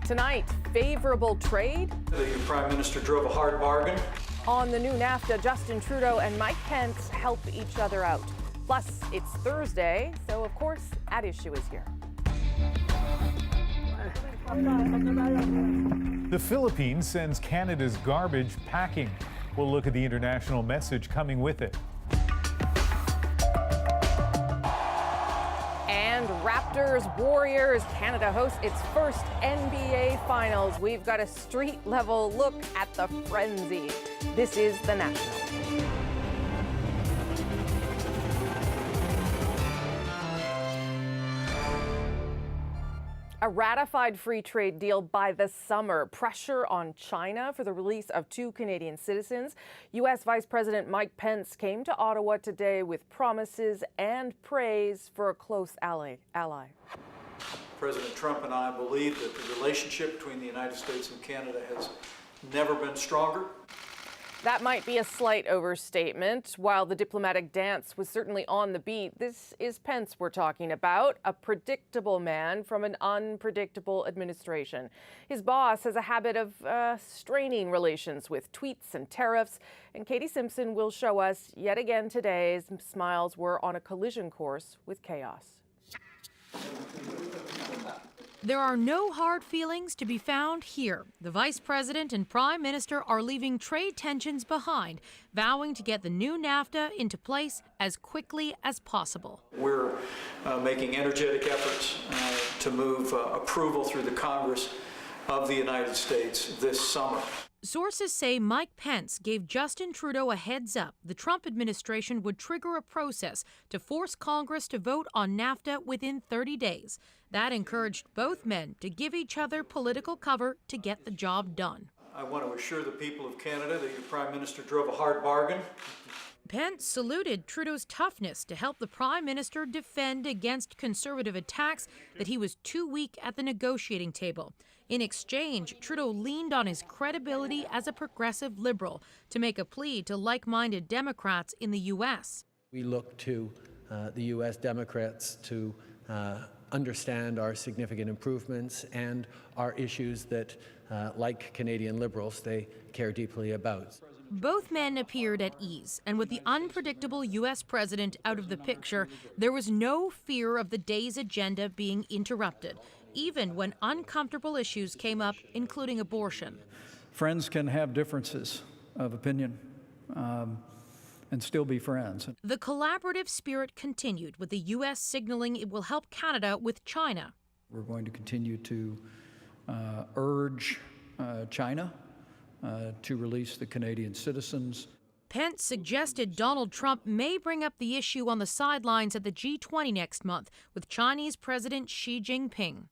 Tonight, favorable trade. The Prime Minister drove a hard bargain. On the new NAFTA, Justin Trudeau and Mike Pence help each other out. Plus, it's Thursday, so of course, At Issue is here. The Philippines sends Canada's garbage packing. We'll look at the international message coming with it. And Raptors, Warriors, Canada hosts its first NBA Finals. We've got a street-level look at the frenzy. This is The National. A ratified free trade deal by the summer. Pressure on China for the release of 2 Canadian citizens. U.S. Vice President Mike Pence came to Ottawa today with promises and praise for a close ally. President Trump and I believe that the relationship between the United States and Canada has never been stronger. That might be a slight overstatement. While the diplomatic dance was certainly on the beat, this is Pence we're talking about, a predictable man from an unpredictable administration. His boss has a habit of straining relations with tweets and tariffs, and Katie Simpson will show us yet again today his smiles were on a collision course with chaos. There are no hard feelings to be found here. The Vice President and Prime Minister are leaving trade tensions behind, vowing to get the new NAFTA into place as quickly as possible. We're making energetic efforts to move approval through the Congress of the United States this summer. Sources say Mike Pence gave Justin Trudeau a heads up the Trump administration would trigger a process to force Congress to vote on NAFTA within 30 days. That encouraged both men to give each other political cover to get the job done. I want to assure the people of Canada that your Prime Minister drove a hard bargain. Pence saluted Trudeau's toughness to help the Prime Minister defend against conservative attacks that he was too weak at the negotiating table. In exchange, Trudeau leaned on his credibility as a progressive liberal to make a plea to like-minded Democrats in the U.S. We look to the U.S. Democrats to understand our significant improvements and our issues that, like Canadian Liberals, they care deeply about. Both men appeared at ease, and with the unpredictable U.S. president out of the picture, there was no fear of the day's agenda being interrupted, even when uncomfortable issues came up, including abortion. Friends can have differences of opinion and still be friends. The collaborative spirit continued, with the U.S. signaling it will help Canada with China. We're going to continue to urge China to release the Canadian citizens. Pence suggested Donald Trump may bring up the issue on the sidelines at the G20 next month with Chinese President Xi Jinping.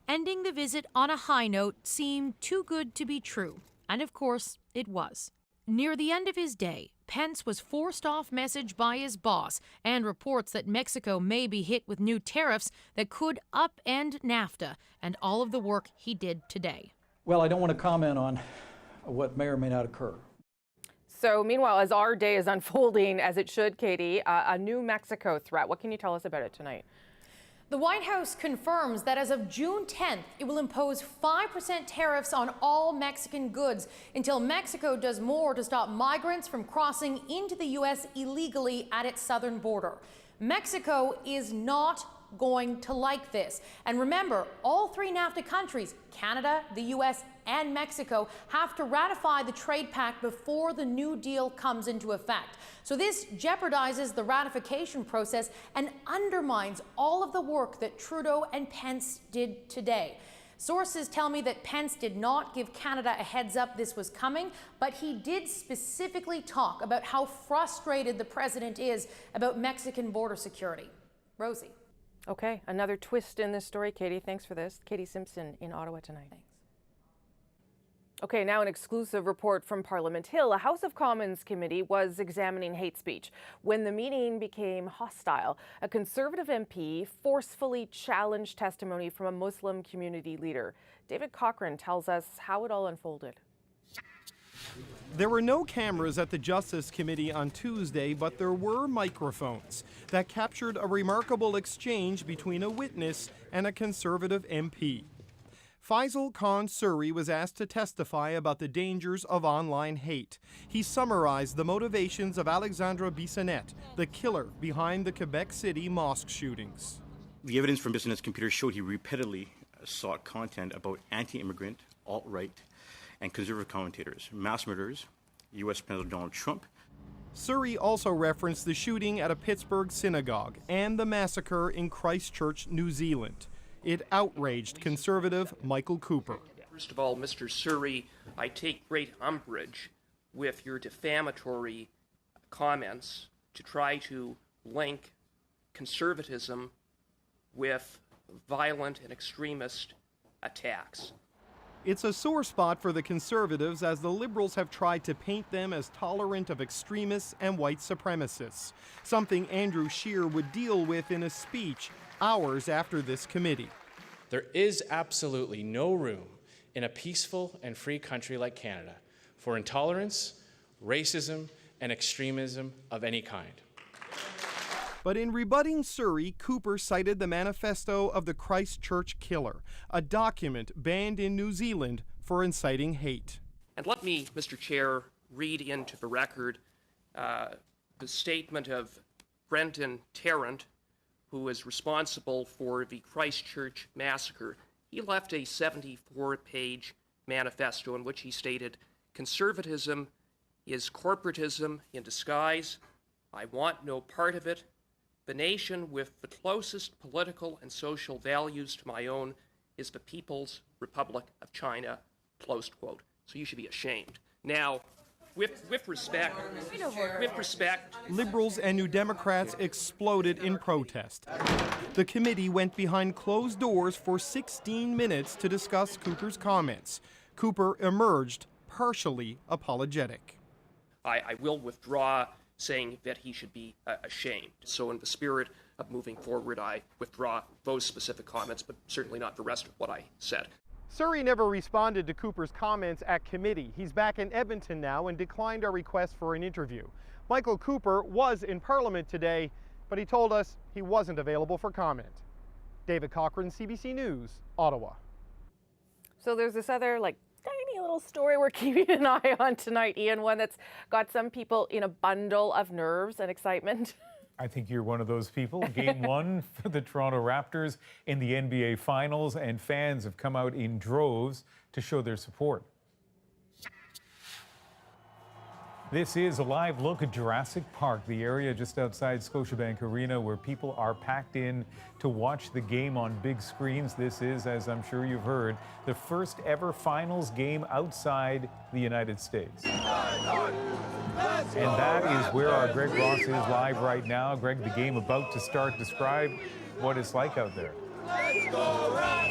Ending the visit on a high note seemed too good to be true, and of course, it was. Near the end of his day, Pence was forced off message by his boss and reports that Mexico may be hit with new tariffs that could upend NAFTA and all of the work he did today. Well, I don't want to comment on what may or may not occur. So meanwhile, as our day is unfolding, as it should, Katie, a new Mexico threat. What can you tell us about it tonight? The White House confirms that as of June 10th, it will impose 5% tariffs on all Mexican goods until Mexico does more to stop migrants from crossing into the U.S. illegally at its southern border. Mexico is not going to like this. And remember, all 3 NAFTA countries, Canada, the U.S., and Mexico, have to ratify the trade pact before the new deal comes into effect. So this jeopardizes the ratification process and undermines all of the work that Trudeau and Pence did today. Sources tell me that Pence did not give Canada a heads up this was coming, but he did specifically talk about how frustrated the president is about Mexican border security. Rosie. Okay, another twist in this story. Katie, thanks for this. Katie Simpson in Ottawa tonight. Thanks. Okay, now an exclusive report from Parliament Hill. A House of Commons committee was examining hate speech when the meeting became hostile. A Conservative MP forcefully challenged testimony from a Muslim community leader. David Cochran tells us how it all unfolded. There were no cameras at the Justice Committee on Tuesday, but there were microphones that captured a remarkable exchange between a witness and a Conservative MP. Faisal Khan Suri was asked to testify about the dangers of online hate. He summarized the motivations of Alexandre Bissonnette, the killer behind the Quebec City mosque shootings. The evidence from Bissonnette's computer showed he repeatedly sought content about anti-immigrant, alt-right, and conservative commentators, mass murderers, U.S. President Donald Trump. Suri also referenced the shooting at a Pittsburgh synagogue and the massacre in Christchurch, New Zealand. It outraged conservative Michael Cooper. First of all, Mr. Suri, I take great umbrage with your defamatory comments to try to link conservatism with violent and extremist attacks. It's a sore spot for the Conservatives as the Liberals have tried to paint them as tolerant of extremists and white supremacists, something Andrew Scheer would deal with in a speech hours after this committee. There is absolutely no room in a peaceful and free country like Canada for intolerance, racism, and extremism of any kind. But in rebutting Suri, Cooper cited the manifesto of the Christchurch Killer, a document banned in New Zealand for inciting hate. And let me, Mr. Chair, read into the record the statement of Brenton Tarrant, who is responsible for the Christchurch massacre. He left a 74-page manifesto in which he stated, "Conservatism is corporatism in disguise. I want no part of it. The nation with the closest political and social values to my own is the People's Republic of China," close quote. So you should be ashamed. Now, with respect, Liberals and New Democrats exploded in protest. The committee went behind closed doors for 16 minutes to discuss Cooper's comments. Cooper emerged partially apologetic. I will withdraw saying that he should be ashamed. So in the spirit of moving forward, I withdraw those specific comments, but certainly not the rest of what I said. Suri never responded to Cooper's comments at committee. He's back in Edmonton now and declined our request for an interview. Michael Cooper was in Parliament today, but he told us he wasn't available for comment. David Cochran, CBC News, Ottawa. So there's this other tiny little story we're keeping an eye on tonight, Ian, one that's got some people in a bundle of nerves and excitement. I think you're one of those people. Game one for the Toronto Raptors in the NBA Finals, and fans have come out in droves to show their support. This is a live look at Jurassic Park, the area just outside Scotiabank Arena where people are packed in to watch the game on big screens. This is, as I'm sure you've heard, the first ever finals game outside the United States. And that is where our Greg Ross is live right now. Greg, the game about to start. Describe what it's like out there.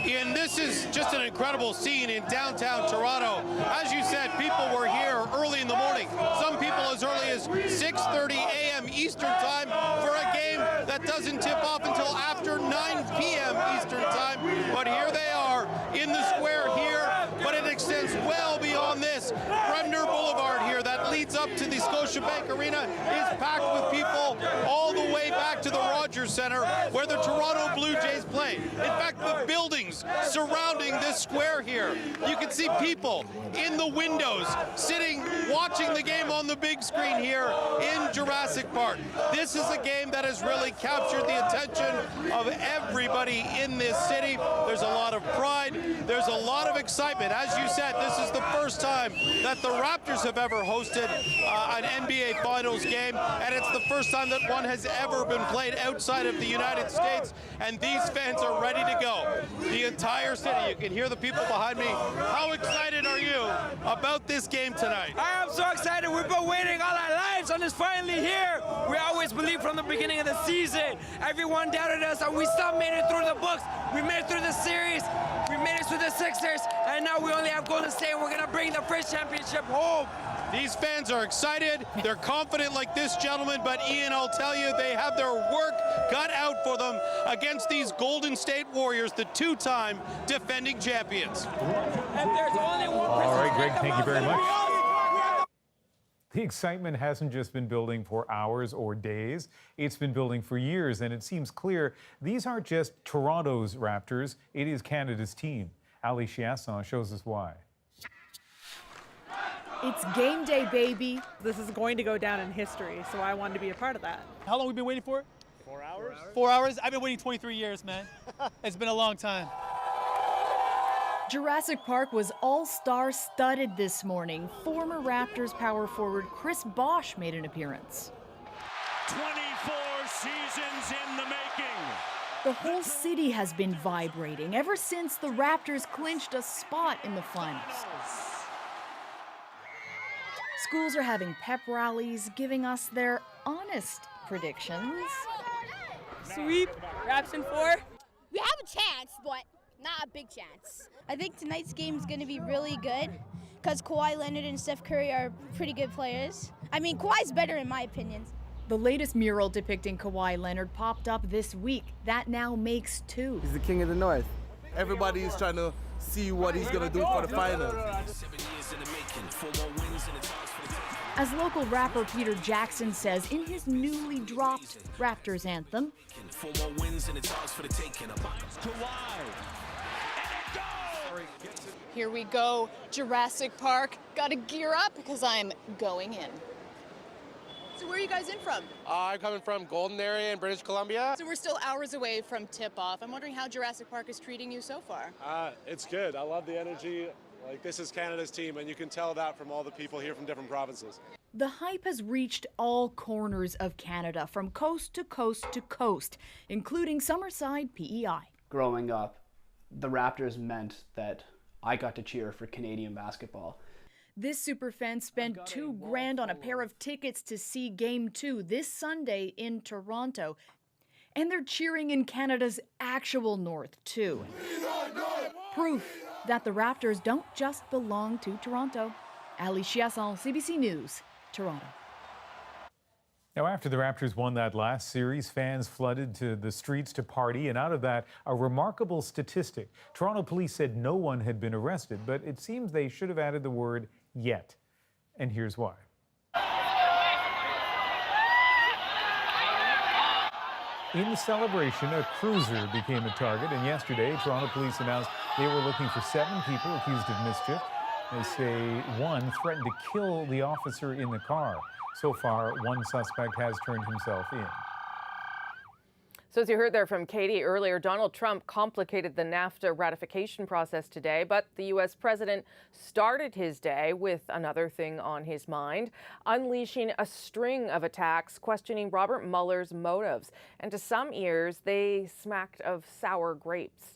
Ian, this is just an incredible scene in downtown Toronto. As you said, people were here early in the morning. Some people as early as 6:30 a.m. Eastern Time for a game that doesn't tip off until after 9 p.m. Eastern Time. But here they are in the square here, but it extends well beyond this. Bremner Boulevard here that leads up to the Scotiabank Arena is packed with people all the way back to the Rogers Centre where the Toronto Blue Jays play. In fact, the buildings surrounding this square here, you can see people in the windows sitting, watching the game on the big screen here in Jurassic Park. This is a game that has really captured the attention of everybody in this city. There's a lot of pride. There's a lot of excitement. As you said, this is the first time that the Raptors have ever hosted an NBA Finals game, and it's the first time that one has ever been played outside of the United States, and these fans are ready to go. The entire city, you can hear the people behind me. How excited are you about this game tonight? I am so excited. We've been waiting all our lives, and it's finally here. We always believed from the beginning of the season. Everyone doubted us, and we still made it through the books. We made it through the series. We made it through the Sixers, and now we only have Golden State, and we're going to bring the first championship home. These fans are excited. They're confident like this gentleman, but Ian, I'll tell you, they have their work cut out for them against these Golden State Warriors, the two-time defending champions. And there's only one All right, Greg, thank you very much. The excitement hasn't just been building for hours or days. It's been building for years, and it seems clear these aren't just Toronto's Raptors. It is Canada's team. Ali Chiasson shows us why. It's game day, baby. This is going to go down in history, so I wanted to be a part of that. How long have we been waiting for it? 4 hours? 4 hours? I've been waiting 23 years, man. It's been a long time. Jurassic Park was all-star studded this morning. Former Raptors power forward Chris Bosh made an appearance. 24 seasons in the making. The whole city has been vibrating ever since the Raptors clinched a spot in the finals. Schools are having pep rallies, giving us their honest predictions. Sweep, Raps in 4. We have a chance, but not a big chance. I think tonight's game is going to be really good because Kawhi Leonard and Steph Curry are pretty good players. I mean, Kawhi's better in my opinion. The latest mural depicting Kawhi Leonard popped up this week. That now makes 2. He's the king of the North. Everybody is trying to see what he's going to do for the finals. As local rapper Peter Jackson says in his newly dropped Raptors anthem, here we go, Jurassic Park. Gotta gear up because I'm going in. So where are you guys in from? I'm coming from Golden area in British Columbia. So we're still hours away from tip-off. I'm wondering how Jurassic Park is treating you so far. It's good. I love the energy. Like, this is Canada's team, and you can tell that from all the people here from different provinces. the hype has reached all corners of Canada, from coast to coast to coast, including Summerside PEI. Growing up, the Raptors meant that I got to cheer for Canadian basketball. This superfan spent $2 grand on a pair of tickets to see Game 2 this Sunday in Toronto. And they're cheering in Canada's actual north, too. Proof that the Raptors don't just belong to Toronto. Ali Chiasson, CBC News, Toronto. Now, after the Raptors won that last series, fans flooded to the streets to party, and out of that, a remarkable statistic. Toronto police said no one had been arrested, but it seems they should have added the word yet. And here's why. In the celebration, a cruiser became a target, and yesterday, Toronto police announced they were looking for 7 people accused of mischief. They say one threatened to kill the officer in the car. So far, one suspect has turned himself in. So as you heard there from Katie earlier, Donald Trump complicated the NAFTA ratification process today, but the U.S. president started his day with another thing on his mind, unleashing a string of attacks questioning Robert Mueller's motives. And to some ears, they smacked of sour grapes.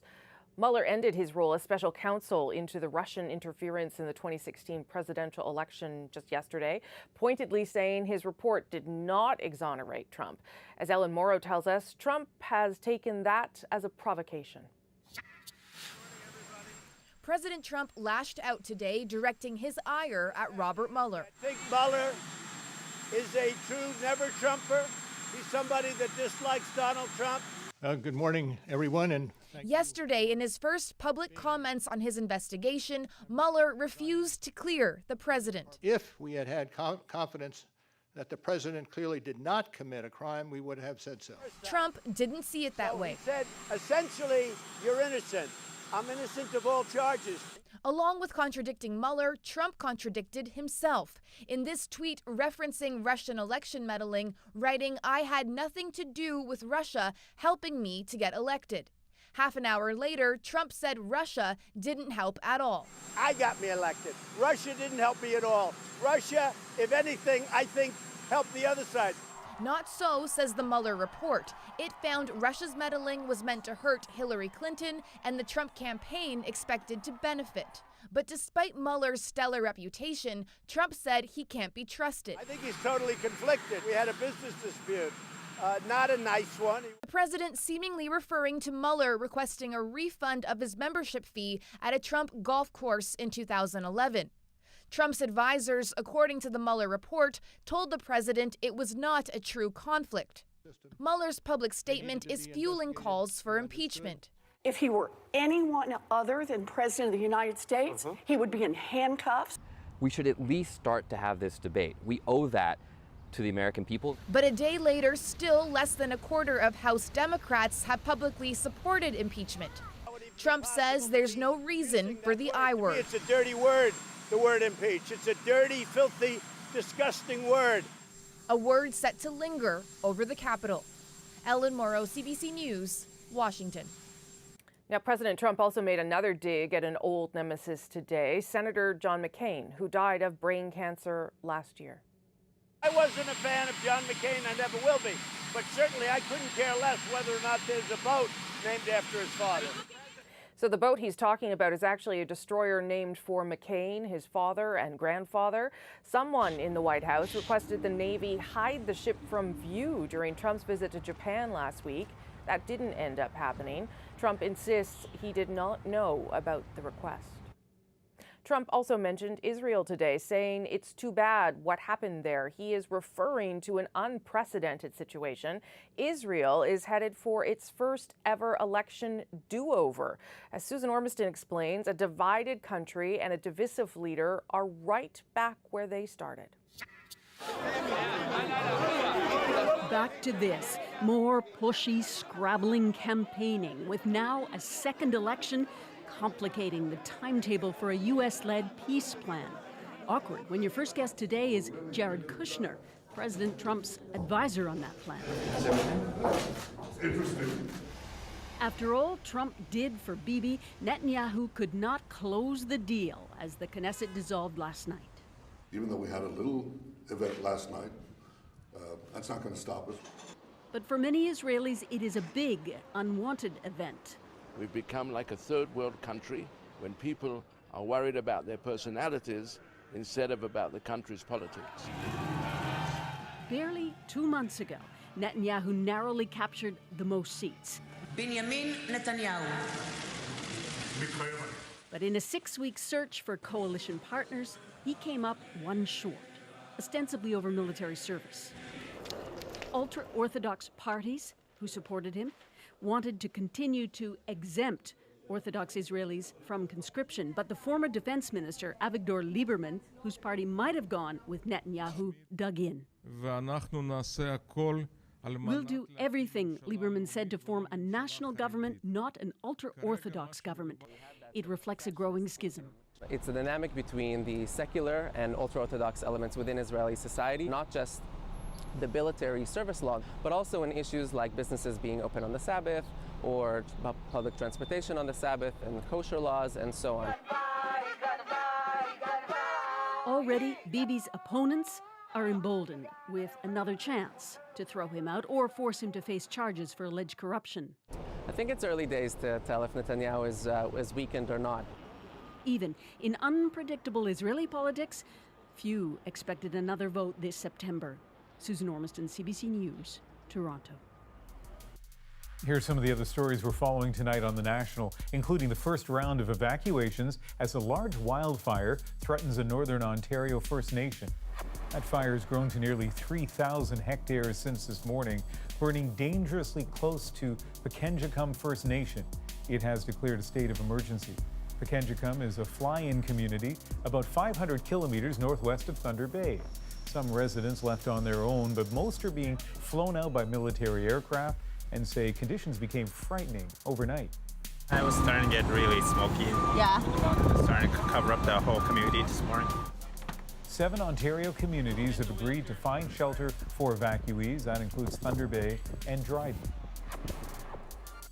Mueller ended his role as special counsel into the Russian interference in the 2016 presidential election just yesterday, pointedly saying his report did not exonerate Trump. As Ellen Morrow tells us, Trump has taken that as a provocation. President Trump lashed out today, directing his ire at Robert Mueller. I think Mueller is a true never-Trumper. He's somebody that dislikes Donald Trump. Good morning, everyone. And yesterday, in his first public comments on his investigation, Mueller refused to clear the president. If we had had confidence that the president clearly did not commit a crime, we would have said so. Trump didn't see it that way. He said, essentially, you're innocent. I'm innocent of all charges. Along with contradicting Mueller, Trump contradicted himself. In this tweet referencing Russian election meddling, writing, "I had nothing to do with Russia helping me to get elected." Half an hour later, Trump said Russia didn't help at all. I got me elected. Russia didn't help me at all. Russia, if anything, I think helped the other side. Not so, says the Mueller report. It found Russia's meddling was meant to hurt Hillary Clinton and the Trump campaign expected to benefit. But despite Mueller's stellar reputation, Trump said he can't be trusted. I think he's totally conflicted. We had a business dispute, not a nice one. The president seemingly referring to Mueller requesting a refund of his membership fee at a Trump golf course in 2011. Trump's advisors, according to the Mueller report, told the president it was not a true conflict. Mueller's public statement is fueling calls for impeachment. If he were anyone other than President of the United States, he would be in handcuffs. We should at least start to have this debate. We owe that to the American people. But a day later, still less than a quarter of House Democrats have publicly supported impeachment. Trump says there's no reason for the I word. It's a dirty word, the word impeach. It's a dirty, filthy, disgusting word. A word set to linger over the Capitol. Ellen Morrow, CBC News, Washington. Now, President Trump also made another dig at an old nemesis today, Senator John McCain, who died of brain cancer last year. I wasn't a fan of John McCain, I never will be, but certainly I couldn't care less whether or not there's a boat named after his father. So the boat he's talking about is actually a destroyer named for McCain, his father and grandfather. Someone in the White House requested the Navy hide the ship from view during Trump's visit to Japan last week. That didn't end up happening. Trump insists he did not know about the request. Trump also mentioned Israel today, saying it's too bad what happened there. He is referring to an unprecedented situation. Israel is headed for its first ever election do-over. As Susan Ormiston explains, a divided country and a divisive leader are right back where they started. Back to this, more pushy, scrabbling campaigning, with now a second election complicating the timetable for a U.S.-led peace plan. Awkward when your first guest today is Jared Kushner, President Trump's advisor on that plan. Interesting. After all Trump did for Bibi, Netanyahu could not close the deal as the Knesset dissolved last night. Even though we had a little event last night, that's not going to stop us. But for many Israelis, it is a big, unwanted event. We've become like a third world country when people are worried about their personalities instead of about the country's politics. Barely 2 months ago, Netanyahu narrowly captured the most seats. Benjamin Netanyahu. But in a 6-week search for coalition partners, he came up one short, ostensibly over military service. Ultra-Orthodox parties who supported him wanted to continue to exempt Orthodox Israelis from conscription, but the former defense minister, Avigdor Lieberman, whose party might have gone with Netanyahu, dug in. We'll do everything, Lieberman said, to form a national government, not an ultra-Orthodox government. It reflects a growing schism. It's a dynamic between the secular and ultra-Orthodox elements within Israeli society, not just the military service law, but also in issues like businesses being open on the Sabbath or public transportation on the Sabbath and kosher laws and so on. Already, Bibi's opponents are emboldened with another chance to throw him out or force him to face charges for alleged corruption. I think it's early days to tell if Netanyahu is weakened or not. Even in unpredictable Israeli politics, few expected another vote this September. Susan Ormiston, CBC News, Toronto. Here's some of the other stories we're following tonight on The National, including the first round of evacuations as a large wildfire threatens a northern Ontario First Nation. That fire has grown to nearly 3,000 hectares since this morning, burning dangerously close to Pekenjicum First Nation. It has declared a state of emergency. Pekenjicum is a fly-in community about 500 kilometers northwest of Thunder Bay. Some residents left on their own, but most are being flown out by military aircraft and say conditions became frightening overnight. It was starting to get really smoky. Yeah. Starting to cover up the whole community this morning. 7 Ontario communities have agreed to find shelter for evacuees. That includes Thunder Bay and Dryden.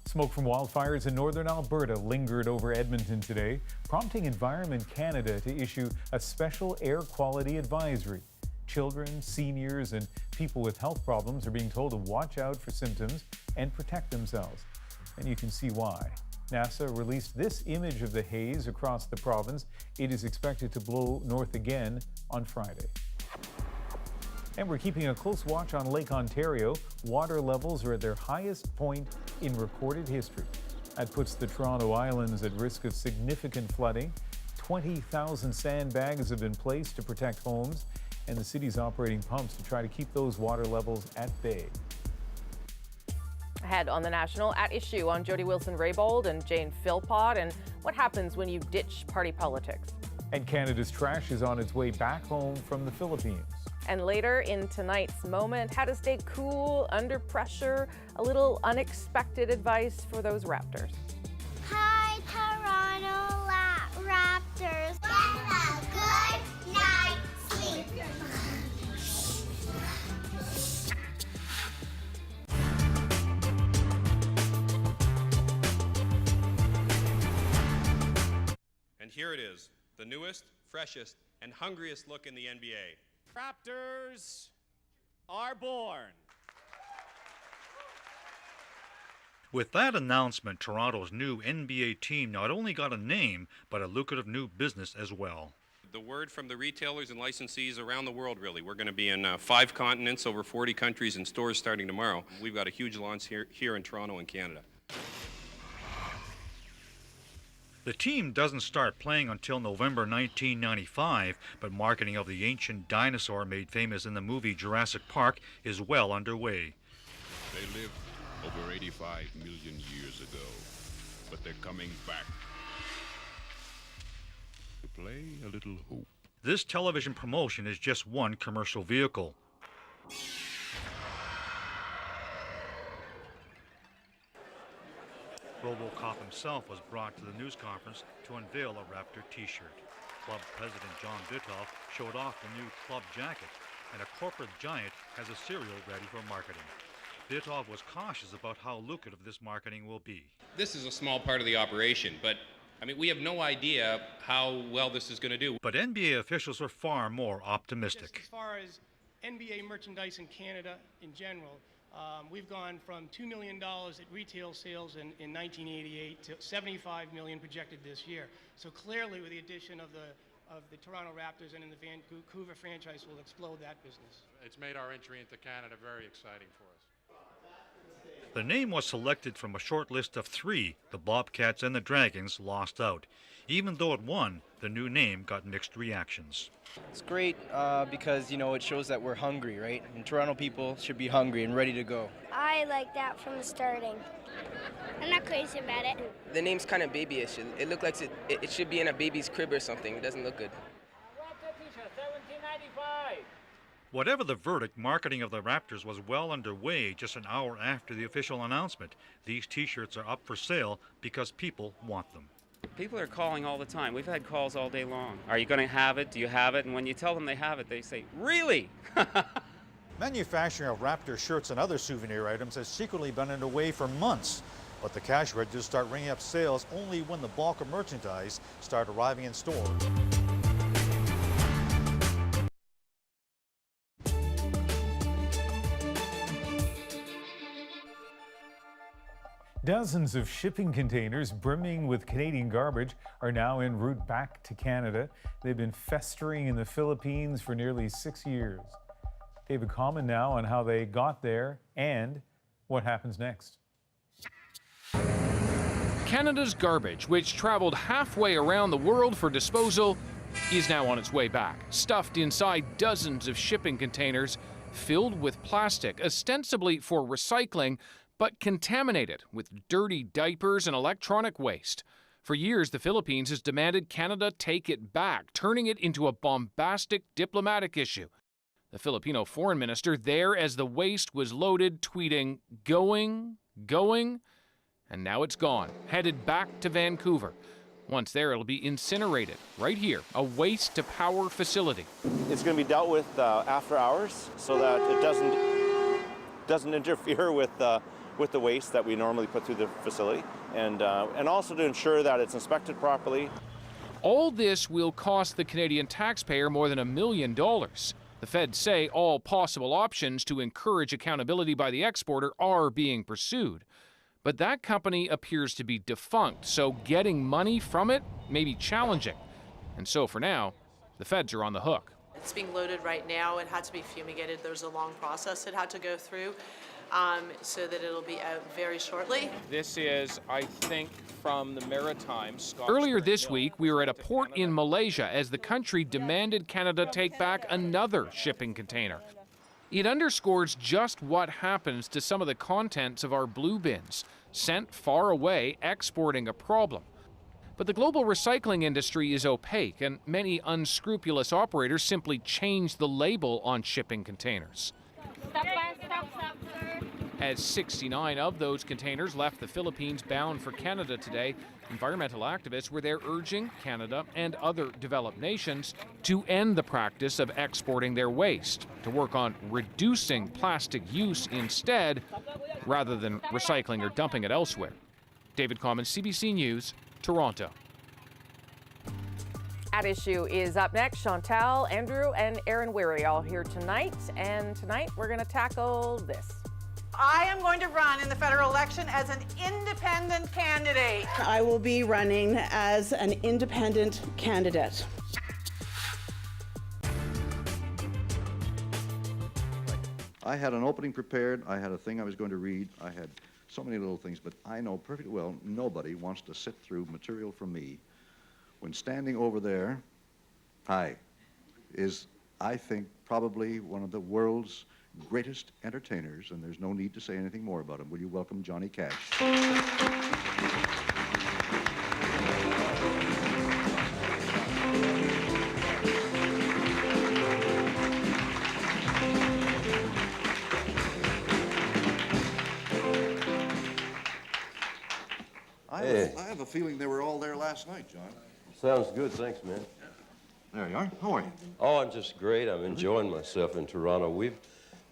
Smoke from wildfires in northern Alberta lingered over Edmonton today, prompting Environment Canada to issue a special air quality advisory. Children, seniors, and people with health problems are being told to watch out for symptoms and protect themselves. And you can see why. NASA released this image of the haze across the province. It is expected to blow north again on Friday. And we're keeping a close watch on Lake Ontario. Water levels are at their highest point in recorded history. That puts the Toronto Islands at risk of significant flooding. 20,000 sandbags have been placed to protect homes, and the city's operating pumps to try to keep those water levels at bay. Ahead on The National, at issue on Jody Wilson-Raybould and Jane Philpott, and what happens when you ditch party politics. And Canada's trash is on its way back home from the Philippines. And later in tonight's moment, how to stay cool under pressure, a little unexpected advice for those Raptors. Hi, here it is, the newest, freshest, and hungriest look in the NBA. Raptors are born. With that announcement, Toronto's new NBA team not only got a name, but a lucrative new business as well. The word from the retailers and licensees around the world, really. We're going to be in 5 continents, over 40 countries, and stores starting tomorrow. We've got a huge launch here in Toronto and Canada. The team doesn't start playing until November 1995, but marketing of the ancient dinosaur made famous in the movie Jurassic Park is well underway. They lived over 85 million years ago, but they're coming back to play a little hoop. This television promotion is just one commercial vehicle. RoboCop himself was brought to the news conference to unveil a Raptor t-shirt. Club president John Bitoff showed off the new club jacket, and a corporate giant has a cereal ready for marketing. Bitoff was cautious about how lucrative this marketing will be. This is a small part of the operation, but I mean, we have no idea how well this is going to do. But NBA officials are far more optimistic. Just as far as NBA merchandise in Canada in general, we've gone from $2 million at retail sales in 1988 to $75 million projected this year. So clearly, with the addition of the Toronto Raptors and in the Vancouver franchise, will explode that business. It's made our entry into Canada very exciting for us. The name was selected from a short list of 3. The Bobcats and the Dragons lost out. Even though it won, the new name got mixed reactions. It's great because, it shows that we're hungry, right? And Toronto people should be hungry and ready to go. I like that from the starting. I'm not crazy about it. The name's kind of babyish. It looks like it should be in a baby's crib or something. It doesn't look good. Whatever the verdict, marketing of the Raptors was well underway just an hour after the official announcement. These t-shirts are up for sale because people want them. People are calling all the time. We've had calls all day long. Are you going to have it? Do you have it? And when you tell them they have it, they say, really? Manufacturing of Raptor shirts and other souvenir items has secretly been underway for months. But the cash registers start ringing up sales only when the bulk of merchandise start arriving in stores. Dozens of shipping containers brimming with Canadian garbage are now en route back to Canada. They've been festering in the Philippines for nearly 6 years. David Common now on how they got there and what happens next. Canada's garbage, which traveled halfway around the world for disposal, is now on its way back, stuffed inside dozens of shipping containers filled with plastic, ostensibly for recycling, but contaminated with dirty diapers and electronic waste. For years, the Philippines has demanded Canada take it back, turning it into a bombastic diplomatic issue. The Filipino foreign minister there as the waste was loaded, tweeting, going, and now it's gone, headed back to Vancouver. Once there, it'll be incinerated right here, a waste-to-power facility. It's going to be dealt with after hours so that it doesn't interfere with the waste that we normally put through the facility, and also to ensure that it's inspected properly. All this will cost the Canadian taxpayer more than $1 million. The feds say all possible options to encourage accountability by the exporter are being pursued. But that company appears to be defunct, so getting money from it may be challenging. And so for now, the feds are on the hook. It's being loaded right now. It had to be fumigated. There's a long process it had to go through. So that it'll be out very shortly. This is, I think, from the Maritimes. Earlier this week, we were at a port in Malaysia as the country demanded Canada take back another shipping container. It underscores just what happens to some of the contents of our blue bins, sent far away, exporting a problem. But the global recycling industry is opaque, and many unscrupulous operators simply change the label on shipping containers. As 69 of those containers left the Philippines bound for Canada today, environmental activists were there urging Canada and other developed nations to end the practice of exporting their waste, to work on reducing plastic use instead, rather than recycling or dumping it elsewhere. David Common, CBC News, Toronto. At Issue is up next. Chantal, Andrew, and Aaron Weary all here tonight. And tonight we're going to tackle this. I am going to run in the federal election as an independent candidate. I will be running as an independent candidate. I had an opening prepared. I had a thing I was going to read. I had so many little things, but I know perfectly well nobody wants to sit through material from me when standing over there, is, I think, probably one of the world's greatest entertainers, and there's no need to say anything more about him. Will you welcome Johnny Cash? I have a feeling they were all there last night, John. Sounds good, thanks, man. There you are. How are you? Oh, I'm just great. I'm enjoying myself in Toronto. We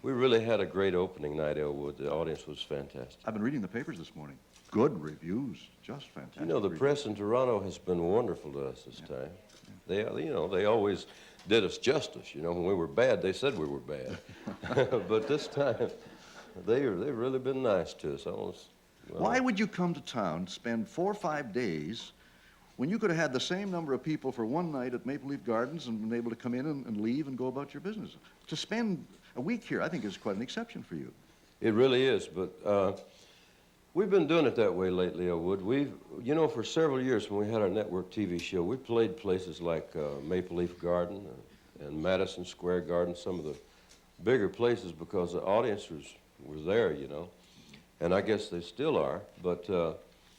really had a great opening night, Elwood. The audience was fantastic. I've been reading the papers this morning. Good reviews, just fantastic. You know, the press in Toronto has been wonderful to us this time. They, they always did us justice. You know, when we were bad, they said we were bad. But this time, they've really been nice to us. Why would you come to town, spend 4 or 5 days, when you could have had the same number of people for one night at Maple Leaf Gardens and been able to come in and leave and go about your business? To spend a week here, I think, is quite an exception for you. It really is, but we've been doing it that way lately, Elwood. For several years when we had our network TV show, we played places like Maple Leaf Garden and Madison Square Garden, some of the bigger places because the audience was there, you know. And I guess they still are, but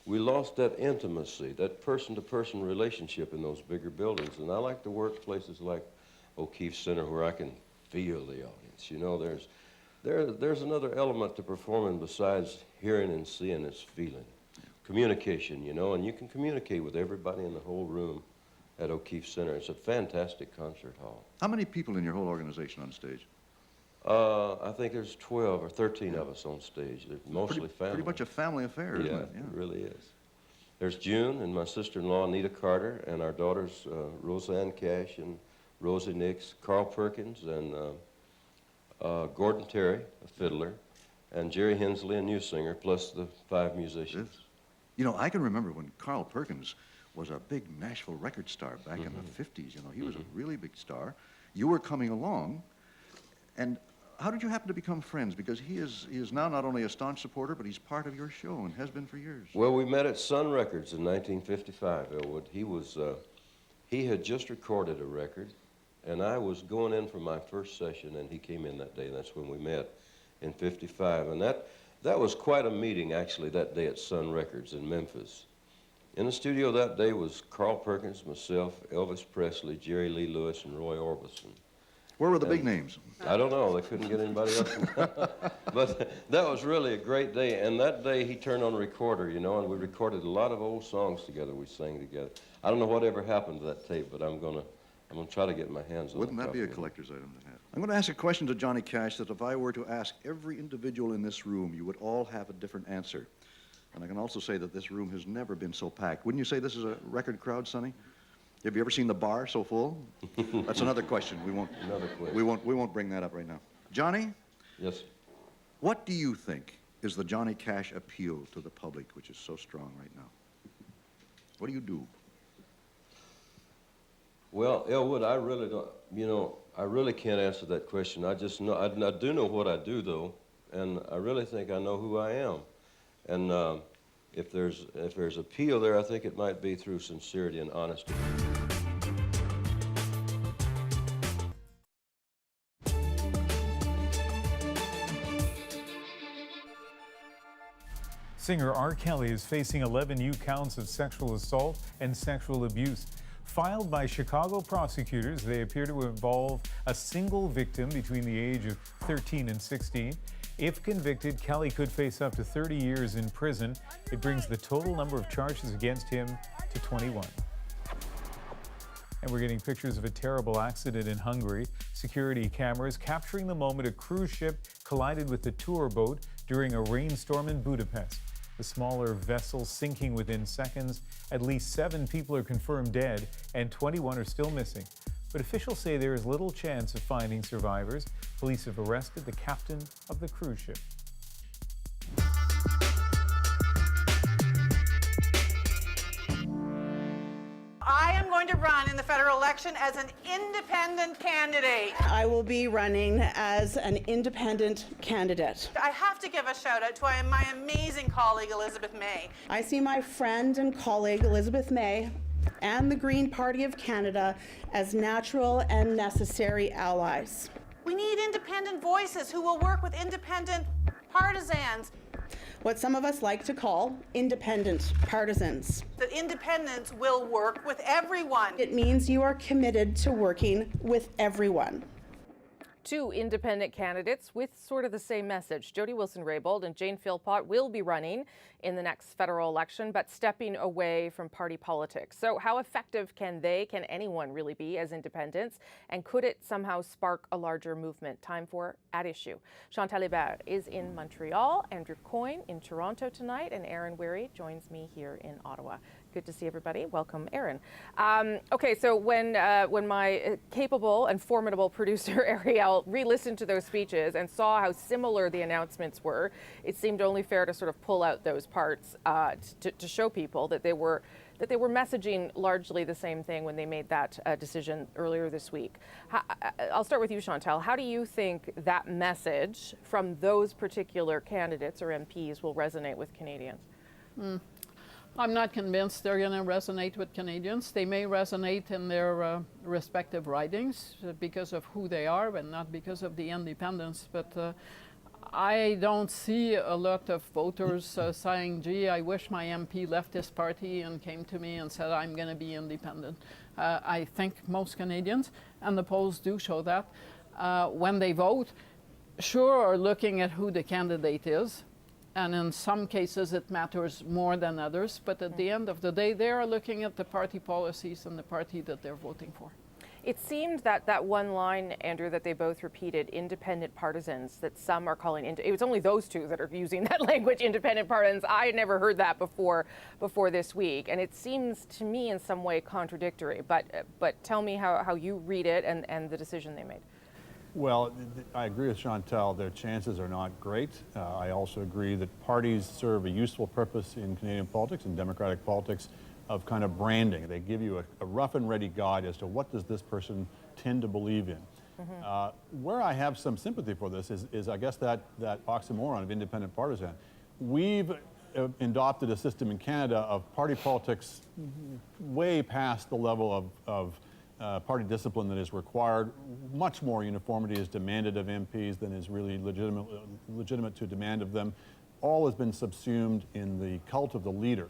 we lost that intimacy, that person-to-person relationship in those bigger buildings. And I like to work places like O'Keefe Center where I can feel the audience. You know, there's another element to performing besides hearing and seeing, it's feeling. Communication, you know, and you can communicate with everybody in the whole room at O'Keefe Center. It's a fantastic concert hall. How many people in your whole organization on stage? I think there's 12 or 13 of us on stage. They're mostly family. Pretty much a family affair, isn't it? Yeah, it really is. There's June and my sister-in-law, Anita Carter, and our daughters, Roseanne Cash and Rosie Nix, Carl Perkins, and Gordon Terry, a fiddler, and Jerry Hensley, a new singer, plus the 5 musicians. You know, I can remember when Carl Perkins was a big Nashville record star back in the 50s. You know, he was a really big star. You were coming along, and how did you happen to become friends? Because he is now not only a staunch supporter, but he's part of your show and has been for years. Well, we met at Sun Records in 1955, Elwood. He had just recorded a record, and I was going in for my first session, and he came in that day, and that's when we met in 55. And that was quite a meeting, actually, that day at Sun Records in Memphis. In the studio that day was Carl Perkins, myself, Elvis Presley, Jerry Lee Lewis, and Roy Orbison. Where were the big names? I don't know. They couldn't get anybody else. But that was really a great day. And that day he turned on a recorder, you know, and we recorded a lot of old songs together. We sang together. I don't know whatever happened to that tape, but I'm gonna try to get my hands on it. Wouldn't that be a collector's item to have? I'm going to ask a question to Johnny Cash that if I were to ask every individual in this room, you would all have a different answer. And I can also say that this room has never been so packed. Wouldn't you say this is a record crowd, Sonny? Have you ever seen the bar so full? That's another question. We won't bring that up right now. Johnny? Yes. What do you think is the Johnny Cash appeal to the public, which is so strong right now? What do you do? Well, Elwood, I really don't, you know, I really can't answer that question. I just know, I do know what I do, though, and I really think I know who I am. And if there's appeal there, I think it might be through sincerity and honesty. Singer R. Kelly is facing 11 new counts of sexual assault and sexual abuse. Filed by Chicago prosecutors, they appear to involve a single victim between the age of 13 and 16. If convicted, Kelly could face up to 30 years in prison. It brings the total number of charges against him to 21. And we're getting pictures of a terrible accident in Hungary. Security cameras capturing the moment a cruise ship collided with the tour boat during a rainstorm in Budapest. The smaller vessel sinking within seconds. At least 7 people are confirmed dead and 21 are still missing. But officials say there is little chance of finding survivors. Police have arrested the captain of the cruise ship. I am going to run in the federal election as an independent candidate. I will be running as an independent candidate. I have to give a shout out to my amazing colleague, Elizabeth May. I see my friend and colleague, Elizabeth May, and the Green Party of Canada as natural and necessary allies. We need independent voices who will work with independent partisans. What some of us like to call independent partisans. That independents will work with everyone. It means you are committed to working with everyone. 2 independent candidates with sort of the same message. Jody Wilson-Raybould and Jane Philpott will be running in the next federal election, but stepping away from party politics. So how effective can anyone really be as independents? And could it somehow spark a larger movement? Time for At Issue. Chantal Hébert is in Montreal, Andrew Coyne in Toronto tonight, and Aaron Weary joins me here in Ottawa. Good to see everybody. Welcome, Aaron. Okay, so when my capable and formidable producer, Ariel, re-listened to those speeches and saw how similar the announcements were, it seemed only fair to sort of pull out those parts to show people that they were messaging largely the same thing when they made that decision earlier this week. I'll start with you, Chantal. How do you think that message from those particular candidates or MPs will resonate with Canadians? I'm not convinced they're going to resonate with Canadians. They may resonate in their respective ridings because of who they are and not because of the independence. But I don't see a lot of voters saying, gee, I wish my MP left this party and came to me and said, I'm going to be independent. I think most Canadians, and the polls do show that, when they vote, sure are looking at who the candidate is. And in some cases, it matters more than others. But at the end of the day, they are looking at the party policies and the party that they're voting for. It seemed that one line, Andrew, that they both repeated, independent partisans, that some are calling, it was only those 2 that are using that language, independent partisans. I had never heard that before this week. And it seems to me in some way contradictory. But tell me how you read it and the decision they made. Well, I agree with Chantal. Their chances are not great. I also agree that parties serve a useful purpose in Canadian politics and democratic politics of kind of branding. They give you a rough and ready guide as to what does this person tend to believe in. Where I have some sympathy for this is I guess that oxymoron of independent partisan. We've adopted a system in Canada of party politics way past the level of party discipline that is required. Much more uniformity is demanded of MPs than is really legitimate to demand of them. All has been subsumed in the cult of the leader.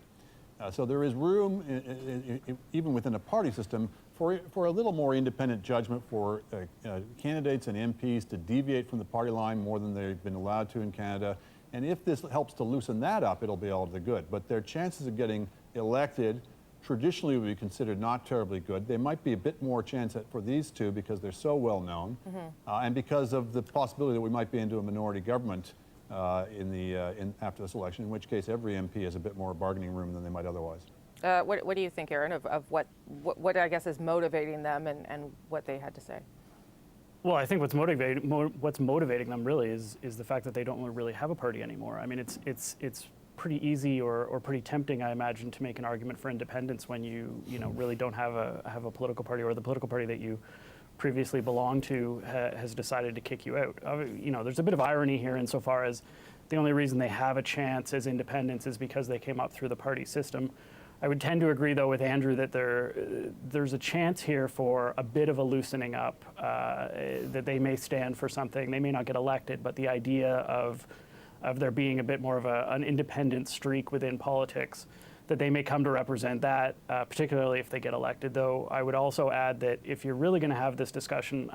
So there is room, even within a party system, for a little more independent judgment for candidates and MPs to deviate from the party line more than they've been allowed to in Canada. And if this helps to loosen that up, it'll be all to the good. But their chances of getting elected traditionally would be considered not terribly good. There might be a bit more chance for these 2 because they're so well known, and because of the possibility that we might be into a minority government after this election, in which case every MP has a bit more bargaining room than they might otherwise. What do you think, Aaron, of what I guess is motivating them and what they had to say? Well, I think what's motivating them really is the fact that they don't really have a party anymore. I mean, it's pretty easy or pretty tempting, I imagine, to make an argument for independence when you really don't have a political party, or the political party that you previously belonged to has decided to kick you out. There's a bit of irony here insofar as the only reason they have a chance as independents is because they came up through the party system. I would tend to agree, though, with Andrew that there's a chance here for a bit of a loosening up, that they may stand for something. They may not get elected, but the idea of there being a bit more of an independent streak within politics, that they may come to represent that, particularly if they get elected. Though I would also add that if you're really going to have this discussion,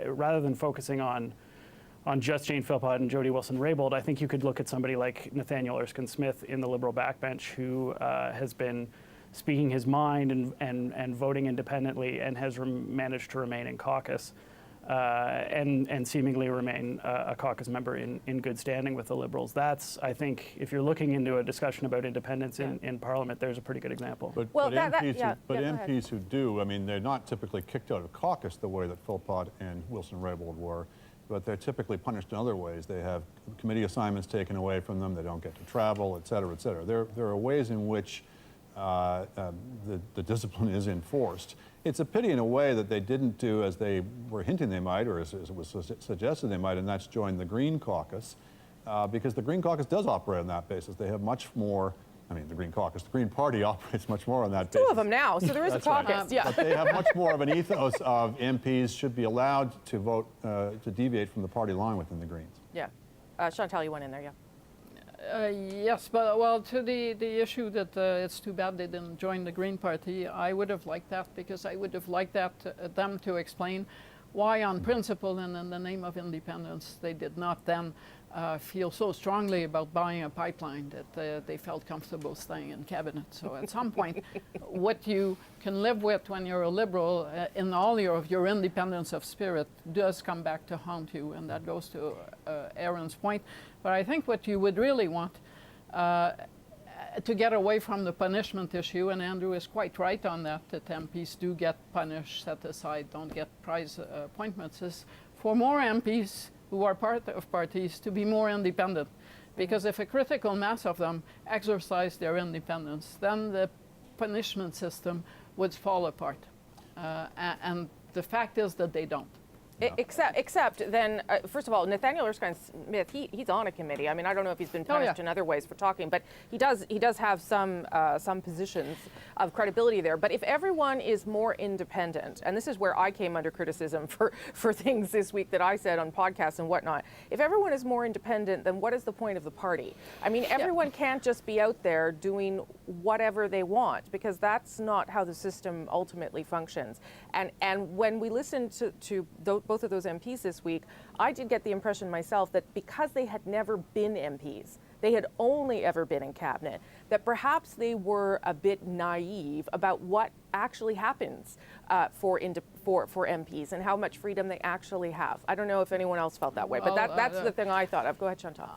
rather than focusing on just Jane Philpott and Jody Wilson-Raybould, I think you could look at somebody like Nathaniel Erskine-Smith in the Liberal backbench, who has been speaking his mind and voting independently and has managed to remain in caucus. and seemingly remain a caucus member in good standing with the Liberals. That's, I think, if you're looking into a discussion about independence in Parliament, there's a pretty good example. But MPs who do, I mean, they're not typically kicked out of caucus the way that Philpott and Wilson-Raybould were, but they're typically punished in other ways. They have committee assignments taken away from them, they don't get to travel, et cetera, et cetera. There are ways in which the discipline is enforced. It's a pity in a way that they didn't do as they were hinting they might, or as it was suggested they might, and that's join the Green Caucus, because the Green Caucus does operate on that basis. They have much more, I mean, the Green Caucus, the Green Party operates much more on that basis. Two of them now, so there is a caucus, right. yeah. But they have much more of an ethos of MPs should be allowed to vote, to deviate from the party line within the Greens. Yeah. Chantal, you went in there, yeah. Yes, but well, to the issue that it's too bad they didn't join the Green Party, I would have liked that, because I would have liked them to explain why on principle and in the name of independence they did not then feel so strongly about buying a pipeline that they felt comfortable staying in cabinet. So at some point, what you can live with when you're a Liberal in all of your independence of spirit does come back to haunt you, and that goes to Aaron's point. But I think what you would really want to get away from the punishment issue, and Andrew is quite right on that MPs do get punished, set aside, don't get prize appointments, is for more MPs who are part of parties to be more independent. Because if a critical mass of them exercise their independence, then the punishment system would fall apart. And the fact is that they don't. Except then, first of all, Nathaniel Erskine-Smith, he's on a committee. I mean, I don't know if he's been punished in other ways for talking, but he does have some positions of credibility there. But if everyone is more independent, and this is where I came under criticism for things this week that I said on podcasts and whatnot, if everyone is more independent, then what is the point of the party? I mean, everyone can't just be out there doing whatever they want, because that's not how the system ultimately functions. And when we listened to both of those MPs this week, I did get the impression myself that because they had never been MPs, they had only ever been in cabinet, that perhaps they were a bit naive about what actually happens for MPs and how much freedom they actually have. I don't know if anyone else felt that way, but that's the thing I thought of. Go ahead, Chantal.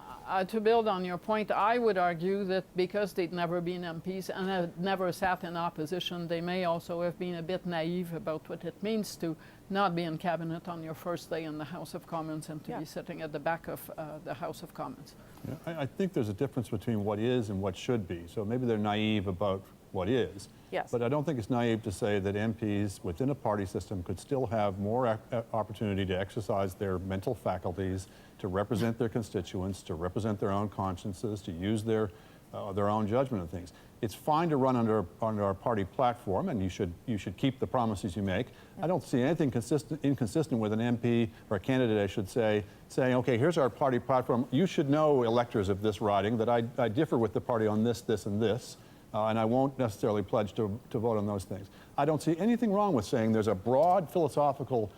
To build on your point, I would argue that because they'd never been MPs and had never sat in opposition, they may also have been a bit naive about what it means to not be in cabinet on your first day in the House of Commons and to be sitting at the back of the House of Commons. Yeah, I think there's a difference between what is and what should be. So maybe they're naive about what is. Yes. But I don't think it's naive to say that MPs within a party system could still have more opportunity to exercise their mental faculties, to represent their constituents, to represent their own consciences, to use their own judgment of things. It's fine to run under our party platform, and you should keep the promises you make. I don't see anything inconsistent with an MP or a candidate, I should say, saying, okay, here's our party platform. You should know, electors of this riding, that I differ with the party on this, this, and this, and I won't necessarily pledge to vote on those things. I don't see anything wrong with saying there's a broad philosophical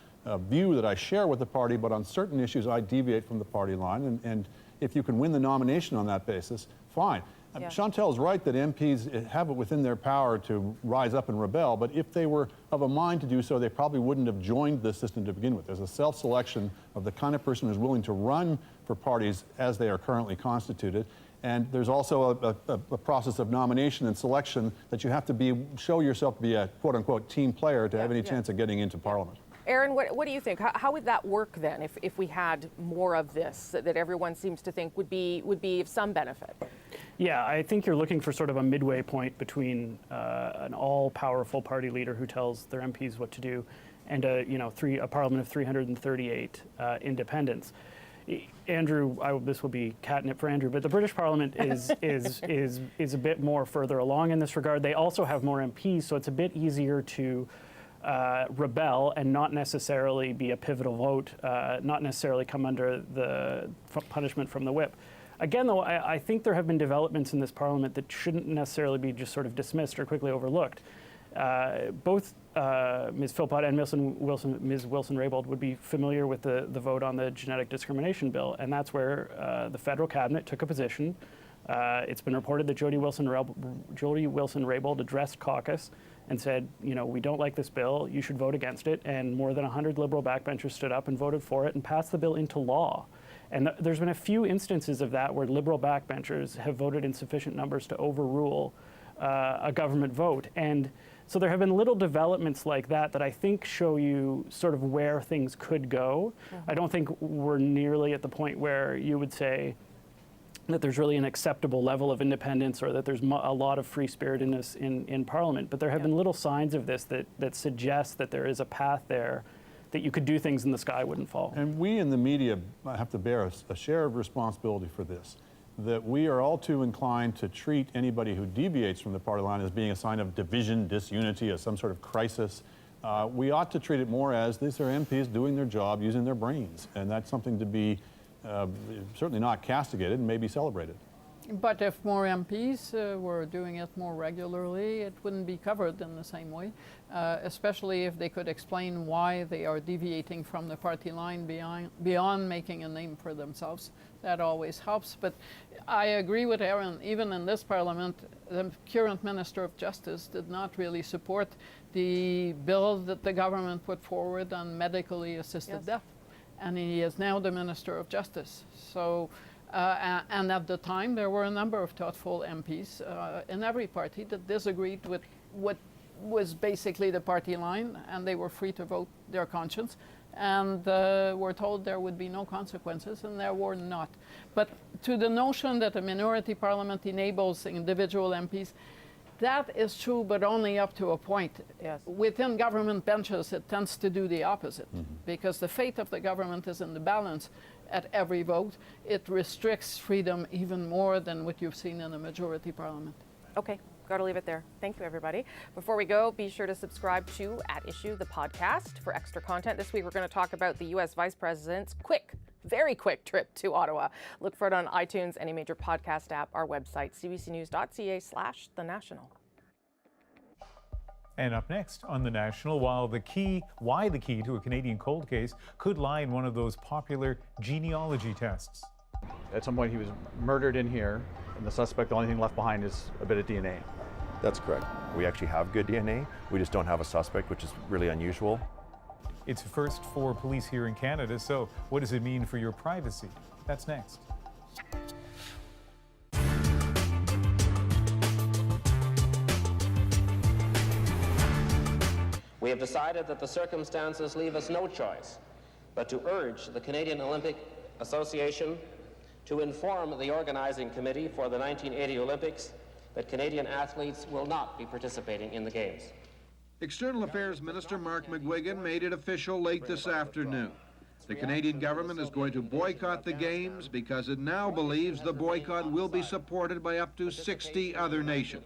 view that I share with the party, but on certain issues I deviate from the party line, and if you can win the nomination on that basis, fine. Yeah. Chantal's right that MPs have it within their power to rise up and rebel, but if they were of a mind to do so, they probably wouldn't have joined the system to begin with. There's a self-selection of the kind of person who's willing to run for parties as they are currently constituted. And there's also a process of nomination and selection that you have to show yourself to be a quote-unquote team player to have any chance of getting into Parliament. Aaron, what do you think? How would that work then if we had more of this that everyone seems to think would be of some benefit? Yeah, I think you're looking for sort of a midway point between an all-powerful party leader who tells their MPs what to do and a parliament of 338 independents. Andrew, this will be catnip for Andrew, but the British Parliament is a bit more further along in this regard. They also have more MPs, so it's a bit easier to rebel and not necessarily be a pivotal vote, not necessarily come under the punishment from the whip. Again, though, I think there have been developments in this Parliament that shouldn't necessarily be just sort of dismissed or quickly overlooked. Both Ms. Philpott and Ms. Wilson-Raybould would be familiar with the vote on the genetic discrimination bill, and that's where the federal cabinet took a position It's been reported that Jody Wilson-Raybould addressed caucus and said, we don't like this bill, you should vote against it. And more than 100 Liberal backbenchers stood up and voted for it and passed the bill into law. And there's been a few instances of that where Liberal backbenchers have voted in sufficient numbers to overrule a government vote. And so there have been little developments like that I think show you sort of where things could go. I don't think we're nearly at the point where you would say that there's really an acceptable level of independence or that there's a lot of free-spiritedness in Parliament. But there have been little signs of this that suggest that there is a path there, that you could do things and the sky wouldn't fall. And we in the media have to bear a share of responsibility for this, that we are all too inclined to treat anybody who deviates from the party line as being a sign of division, disunity, as some sort of crisis. We ought to treat it more as these are MPs doing their job, using their brains, and that's something to be certainly not castigated and maybe celebrated. But if more MPs were doing it more regularly, it wouldn't be covered in the same way, especially if they could explain why they are deviating from the party line beyond making a name for themselves. That always helps. But I agree with Aaron, even in this Parliament, the current Minister of Justice did not really support the bill that the government put forward on medically assisted death. And he is now the Minister of Justice. So, and at the time, there were a number of thoughtful MPs in every party that disagreed with what was basically the party line, and they were free to vote their conscience, and were told there would be no consequences, and there were not. But to the notion that a minority parliament enables individual MPs, that is true, but only up to a point. Yes. Within government benches, it tends to do the opposite, because the fate of the government is in the balance at every vote. It restricts freedom even more than what you've seen in a majority parliament. Okay, got to leave it there. Thank you, everybody. Before we go, be sure to subscribe to At Issue, the podcast, for extra content. This week, we're going to talk about the U.S. Vice President's very quick trip to Ottawa. Look for it on iTunes, any major podcast app, our website, cbcnews.ca/The National. And up next on The National, why the key to a Canadian cold case could lie in one of those popular genealogy tests. At some point he was murdered in here, and the suspect, the only thing left behind is a bit of DNA. That's correct. We actually have good DNA. We just don't have a suspect, which is really unusual. It's a first for police here in Canada, so what does it mean for your privacy? That's next. We have decided that the circumstances leave us no choice but to urge the Canadian Olympic Association to inform the organizing committee for the 1980 Olympics that Canadian athletes will not be participating in the Games. External Affairs Minister Mark McGuigan made it official late this afternoon. The Canadian government is going to boycott the Games because it now believes the boycott will be supported by up to 60 other nations.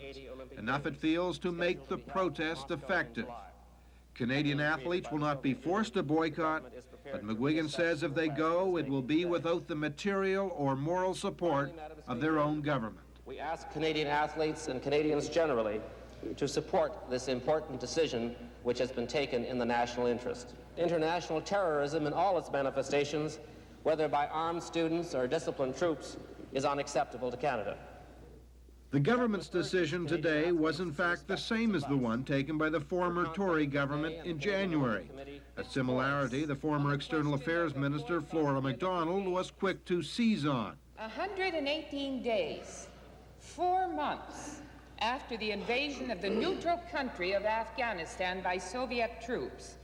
Enough, it feels, to make the protest effective. Canadian athletes will not be forced to boycott, but McGuigan says if they go, it will be without the material or moral support of their own government. We ask Canadian athletes and Canadians generally to support this important decision which has been taken in the national interest. International terrorism in all its manifestations, whether by armed students or disciplined troops, is unacceptable to Canada. The government's decision today was in fact the same as the one taken by the former Tory government in January. A similarity the former External Affairs Minister Flora MacDonald was quick to seize on. 118 days, 4 months after the invasion of the neutral country of Afghanistan by Soviet troops,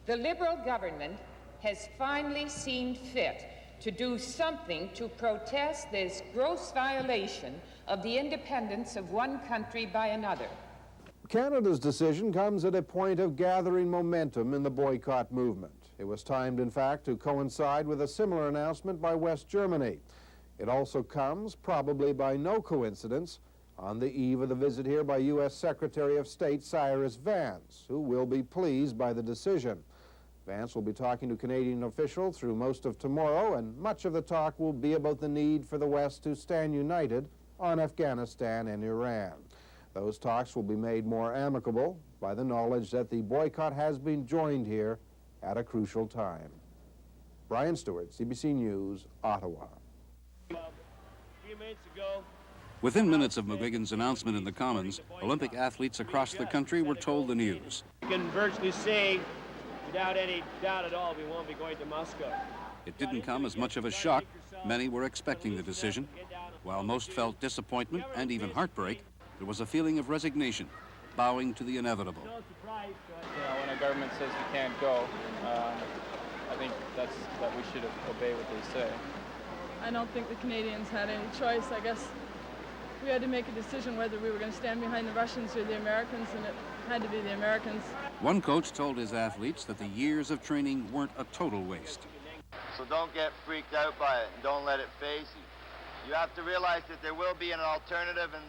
the Liberal government has finally seen fit to do something to protest this gross violation of the independence of one country by another. Canada's decision comes at a point of gathering momentum in the boycott movement. It was timed, in fact, to coincide with a similar announcement by West Germany. It also comes, probably by no coincidence, on the eve of the visit here by U.S. Secretary of State Cyrus Vance, who will be pleased by the decision. Vance will be talking to Canadian officials through most of tomorrow, and much of the talk will be about the need for the West to stand united on Afghanistan and Iran. Those talks will be made more amicable by the knowledge that the boycott has been joined here at a crucial time. Brian Stewart, CBC News, Ottawa. A few minutes ago, Within minutes of McGuigan's announcement in the Commons, Olympic athletes across the country were told the news. You can virtually say, without any doubt at all, we won't be going to Moscow. It didn't come as much of a shock. Many were expecting the decision. While most felt disappointment and even heartbreak, there was a feeling of resignation, bowing to the inevitable. When a government says you can't go, I think that we should obey what they say. I don't think the Canadians had any choice. I guess we had to make a decision whether we were going to stand behind the Russians or the Americans, and it had to be the Americans. One coach told his athletes that the years of training weren't a total waste. So don't get freaked out by it and don't let it phase you. You have to realize that there will be an alternative, and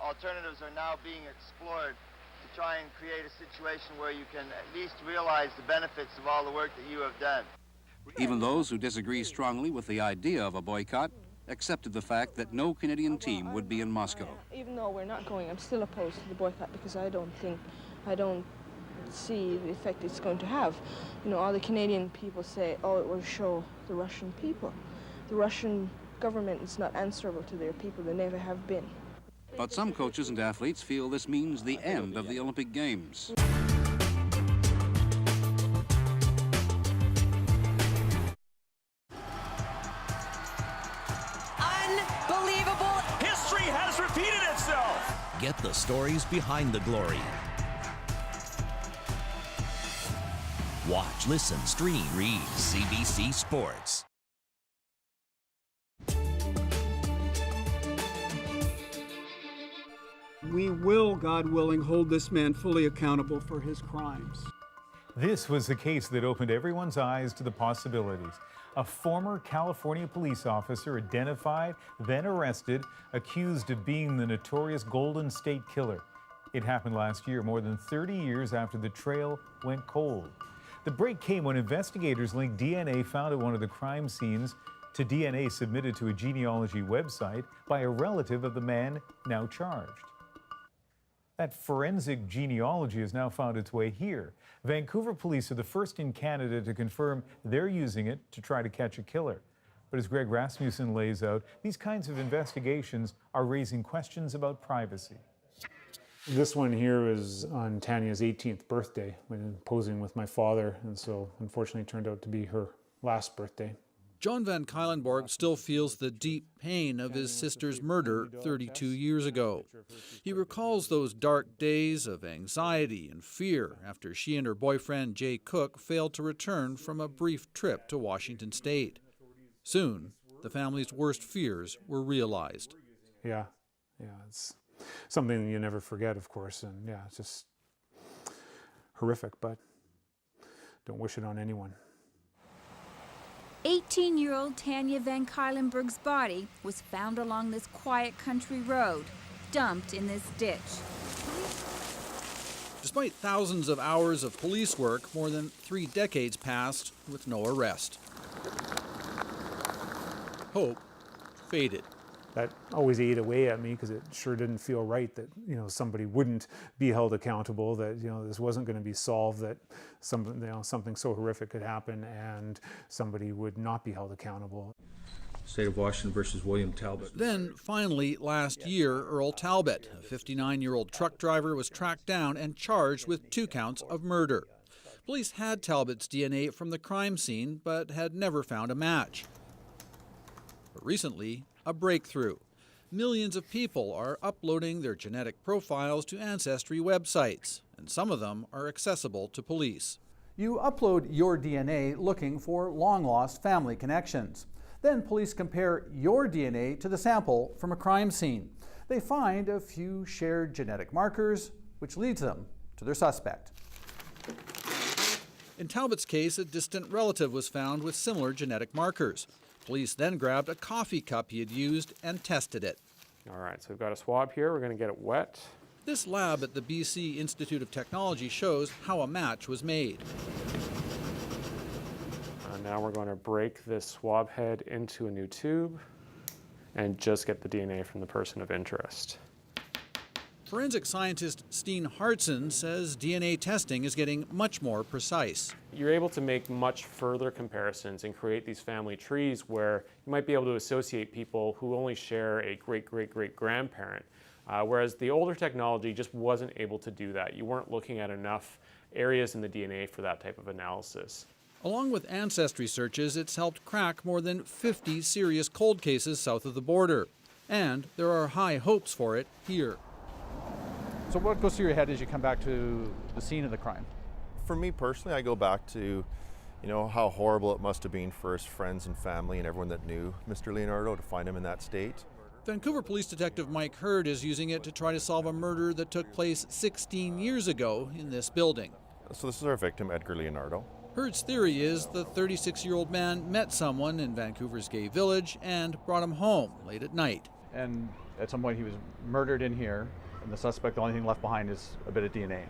alternatives are now being explored to try and create a situation where you can at least realize the benefits of all the work that you have done. Even those who disagree strongly with the idea of a boycott accepted the fact that no Canadian team would be in Moscow. Even though we're not going, I'm still opposed to the boycott because I don't see the effect it's going to have. You know, all the Canadian people say, oh, it will show the Russian people. The Russian government is not answerable to their people. They never have been. But some coaches and athletes feel this means the end of the Olympic Games. Unbelievable! History has repeated itself! Get the stories behind the glory. Watch, listen, stream, read CBC Sports. We will, God willing, hold this man fully accountable for his crimes. This was the case that opened everyone's eyes to the possibilities. A former California police officer identified, then arrested, accused of being the notorious Golden State Killer. It happened last year, more than 30 years after the trail went cold. The break came when investigators linked DNA found at one of the crime scenes to DNA submitted to a genealogy website by a relative of the man now charged. That forensic genealogy has now found its way here. Vancouver police are the first in Canada to confirm they're using it to try to catch a killer. But as Greg Rasmussen lays out, these kinds of investigations are raising questions about privacy. This one here was on Tanya's 18th birthday when posing with my father, and so unfortunately turned out to be her last birthday. John Van Cuylenborg still feels the deep pain of his sister's murder 32 years ago. He recalls those dark days of anxiety and fear after she and her boyfriend Jay Cook failed to return from a brief trip to Washington State. Soon, the family's worst fears were realized. Yeah, it's something you never forget, of course, and yeah, it's just horrific, but don't wish it on anyone. 18-year-old Tanya Van Cuylenborg's body was found along this quiet country road, dumped in this ditch. Despite thousands of hours of police work, more than 3 decades passed with no arrest. Hope faded. That always ate away at me because it sure didn't feel right that, somebody wouldn't be held accountable, that, this wasn't going to be solved, that something so horrific could happen and somebody would not be held accountable. State of Washington versus William Talbot. Then, finally, last year, Earl Talbot, a 59-year-old truck driver, was tracked down and charged with 2 counts of murder. Police had Talbot's DNA from the crime scene, but had never found a match. But recently, a breakthrough. Millions of people are uploading their genetic profiles to ancestry websites, and some of them are accessible to police. You upload your DNA looking for long-lost family connections. Then police compare your DNA to the sample from a crime scene. They find a few shared genetic markers, which leads them to their suspect. In Talbot's case, a distant relative was found with similar genetic markers. Police then grabbed a coffee cup he had used and tested it. All right, so we've got a swab here. We're going to get it wet. This lab at the BC Institute of Technology shows how a match was made. Now we're going to break this swab head into a new tube and just get the DNA from the person of interest. Forensic scientist Steen Hartson says DNA testing is getting much more precise. You're able to make much further comparisons and create these family trees where you might be able to associate people who only share a great-great-great-grandparent, whereas the older technology just wasn't able to do that. You weren't looking at enough areas in the DNA for that type of analysis. Along with ancestry searches, it's helped crack more than 50 serious cold cases south of the border. And there are high hopes for it here. So what goes through your head as you come back to the scene of the crime? For me personally, I go back to, how horrible it must have been for his friends and family and everyone that knew Mr. Leonardo to find him in that state. Vancouver Police Detective Mike Hurd is using it to try to solve a murder that took place 16 years ago in this building. So this is our victim, Edgar Leonardo. Hurd's theory is the 36-year-old man met someone in Vancouver's gay village and brought him home late at night. And at some point he was murdered in here, and the suspect, the only thing left behind is a bit of DNA.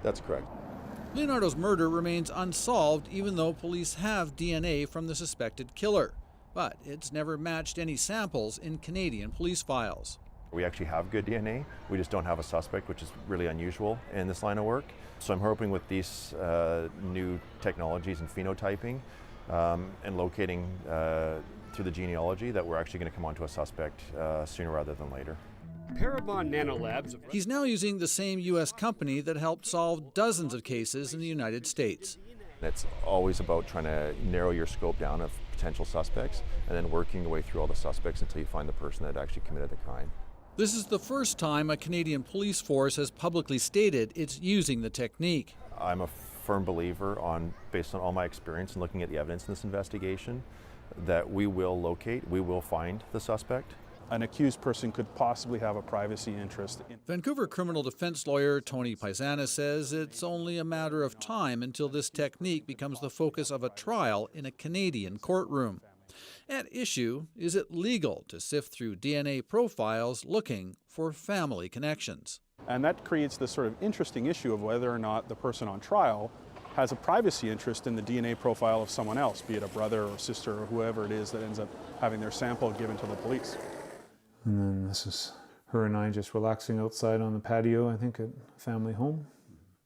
That's correct. Leonardo's murder remains unsolved even though police have DNA from the suspected killer. But it's never matched any samples in Canadian police files. We actually have good DNA. We just don't have a suspect, which is really unusual in this line of work. So I'm hoping with these new technologies and phenotyping and locating through the genealogy that we're actually going to come onto a suspect sooner rather than later. Parabon Nanolabs. He's now using the same U.S. company that helped solve dozens of cases in the United States. It's always about trying to narrow your scope down of potential suspects and then working your way through all the suspects until you find the person that actually committed the crime. This is the first time a Canadian police force has publicly stated it's using the technique. I'm a firm believer, based on all my experience and looking at the evidence in this investigation, that we will locate, we will find the suspect. An accused person could possibly have a privacy interest. Vancouver criminal defense lawyer Tony Paisana says it's only a matter of time until this technique becomes the focus of a trial in a Canadian courtroom. At issue, is it legal to sift through DNA profiles looking for family connections? And that creates this sort of interesting issue of whether or not the person on trial has a privacy interest in the DNA profile of someone else, be it a brother or sister or whoever it is that ends up having their sample given to the police. And then this is her and I just relaxing outside on the patio, I think, at family home.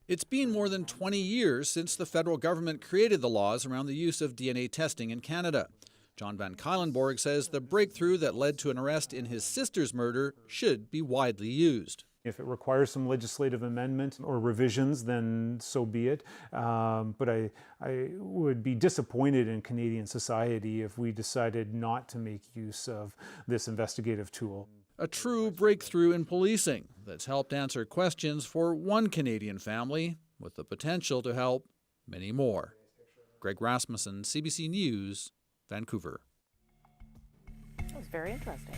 It's been more than 20 years since the federal government created the laws around the use of DNA testing in Canada. John Van Cuylenborg says the breakthrough that led to an arrest in his sister's murder should be widely used. If it requires some legislative amendment or revisions, then so be it. But I would be disappointed in Canadian society if we decided not to make use of this investigative tool. A true breakthrough in policing that's helped answer questions for one Canadian family with the potential to help many more. Greg Rasmussen, CBC News, Vancouver. That was very interesting.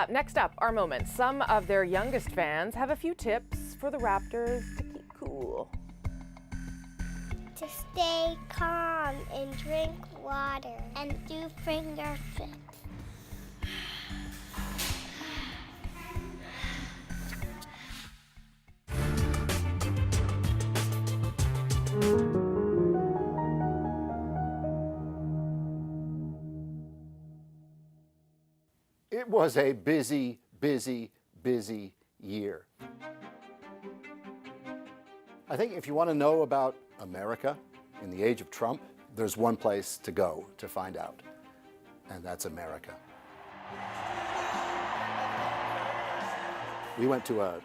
Next up, our moment. Some of their youngest fans have a few tips for the Raptors to keep cool. To stay calm and drink water and do finger flips. It was a busy, busy, busy year. I think if you want to know about America in the age of Trump, there's one place to go to find out, and that's America. We went to a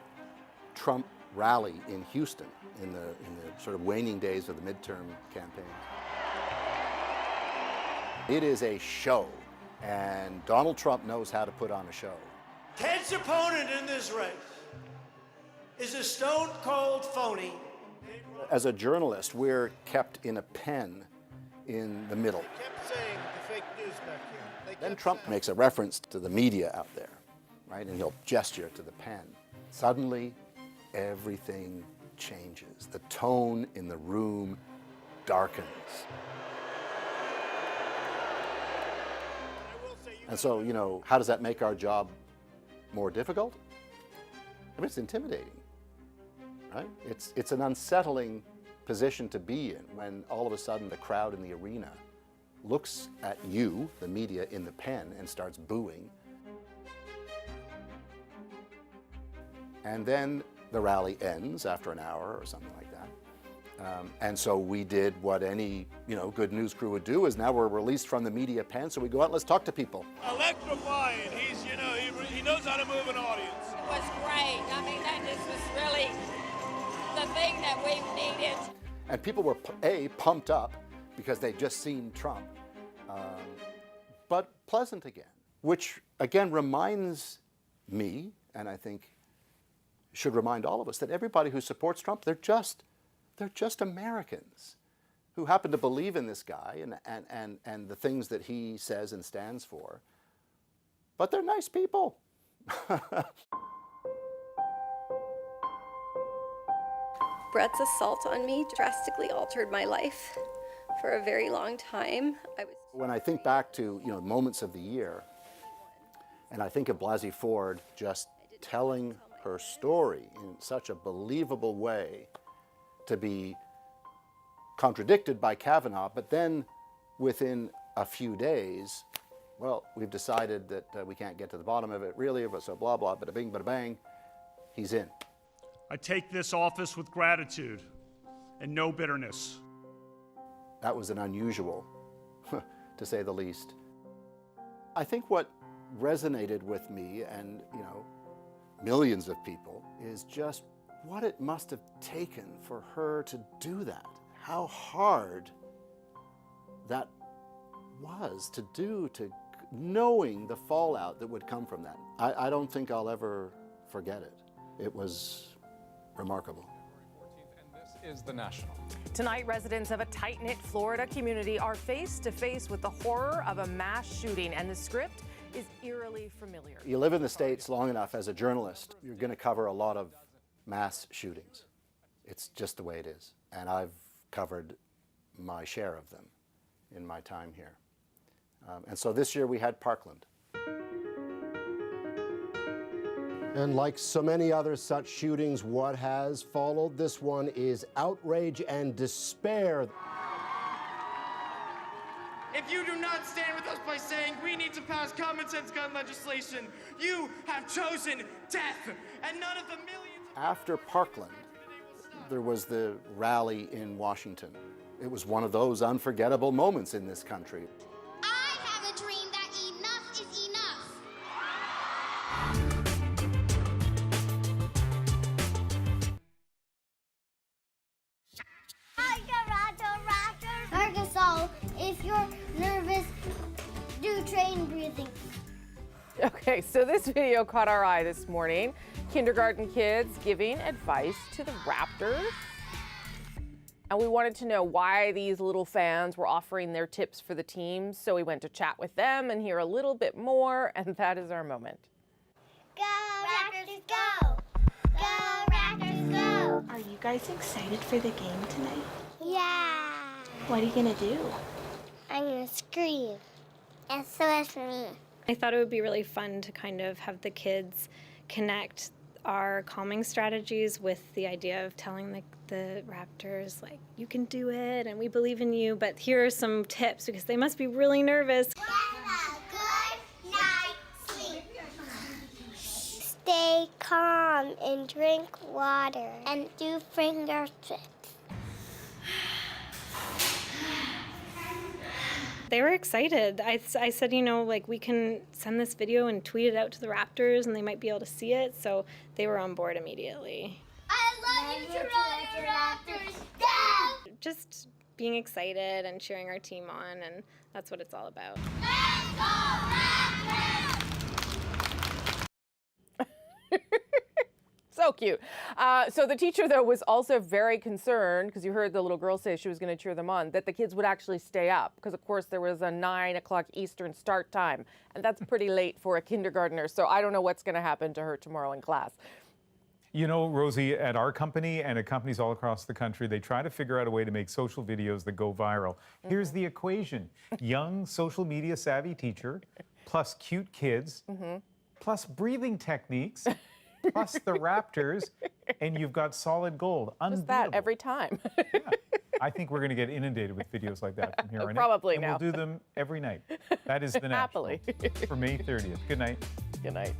Trump rally in Houston in the sort of waning days of the midterm campaign. It is a show. And Donald Trump knows how to put on a show. Ted's opponent in this race is a stone-cold phony. As a journalist, we're kept in a pen in the middle. They kept saying the fake news back here. Then Trump makes a reference to the media out there, right? And he'll gesture to the pen. Suddenly, everything changes. The tone in the room darkens. And so, you know, how does that make our job more difficult? I mean, it's intimidating, right? It's an unsettling position to be in when all of a sudden the crowd in the arena looks at you, the media, in the pen and starts booing. And then the rally ends after an hour or something like that. And so we did what any good news crew would do, is now we're released from the media pen, so we go out and let's talk to people. Electrifying. He's, he knows how to move an audience. It was great. I mean, that just was really the thing that we needed. And people were, pumped up because they'd just seen Trump, but pleasant again, which again reminds me, and I think should remind all of us, that everybody who supports Trump, they're just Americans who happen to believe in this guy and the things that he says and stands for. But they're nice people. Brett's assault on me drastically altered my life for a very long time. When I think back to moments of the year, and I think of Blasey Ford just telling her story in such a believable way, to be contradicted by Kavanaugh, but then within a few days, well, we've decided that we can't get to the bottom of it really, but so blah, blah, bada bing, bada bang, he's in. I take this office with gratitude and no bitterness. That was an unusual, to say the least. I think what resonated with me and, millions of people is just what it must have taken for her to do that. How hard that was to do, to knowing the fallout that would come from that. I don't think I'll ever forget it. It was remarkable. This is The National. Tonight, residents of a tight-knit Florida community are face to face with the horror of a mass shooting, and the script is eerily familiar. You live in the States long enough as a journalist, you're going to cover a lot of mass shootings. It's just the way it is. And I've covered my share of them in my time here. And so this year we had Parkland. And like so many other such shootings, what has followed this one is outrage and despair. If you do not stand with us by saying we need to pass common sense gun legislation, you have chosen death, and none of the millions. After Parkland, there was the rally in Washington. It was one of those unforgettable moments in this country. I have a dream that enough is enough. Arkansas, if you're nervous, do train breathing. Okay, so this video caught our eye this morning. Kindergarten kids giving advice to the Raptors. And we wanted to know why these little fans were offering their tips for the team. So we went to chat with them and hear a little bit more, and that is our moment. Go, Raptors, go! Go, Raptors, go! Are you guys excited for the game tonight? Yeah. What are you gonna do? I'm gonna scream. And so is for me. I thought it would be really fun to kind of have the kids connect our calming strategies with the idea of telling the Raptors, like, you can do it and we believe in you, but here are some tips because they must be really nervous. Get a good night's sleep. Stay calm and drink water and do finger tricks. They were excited. I said, like, we can send this video and tweet it out to the Raptors and they might be able to see it, so they were on board immediately. I love you, Toronto Raptors. Go! Just being excited and cheering our team on, and that's what it's all about. Let's go, Raptors! So cute. So the teacher, though, was also very concerned, because you heard the little girl say she was going to cheer them on, that the kids would actually stay up, because, of course, there was a 9 o'clock Eastern start time, and that's pretty late for a kindergartner, so I don't know what's going to happen to her tomorrow in class. You know, Rosie, at our company and at companies all across the country, they try to figure out a way to make social videos that go viral. Here's the equation. Young, social media savvy teacher, plus cute kids, plus breathing techniques, plus the Raptors, and you've got solid gold. Just that every time. Yeah. I think we're going to get inundated with videos like that from here on out. Probably and now. We'll do them every night. That is the National Happily. for May 30th. Good night. Good night.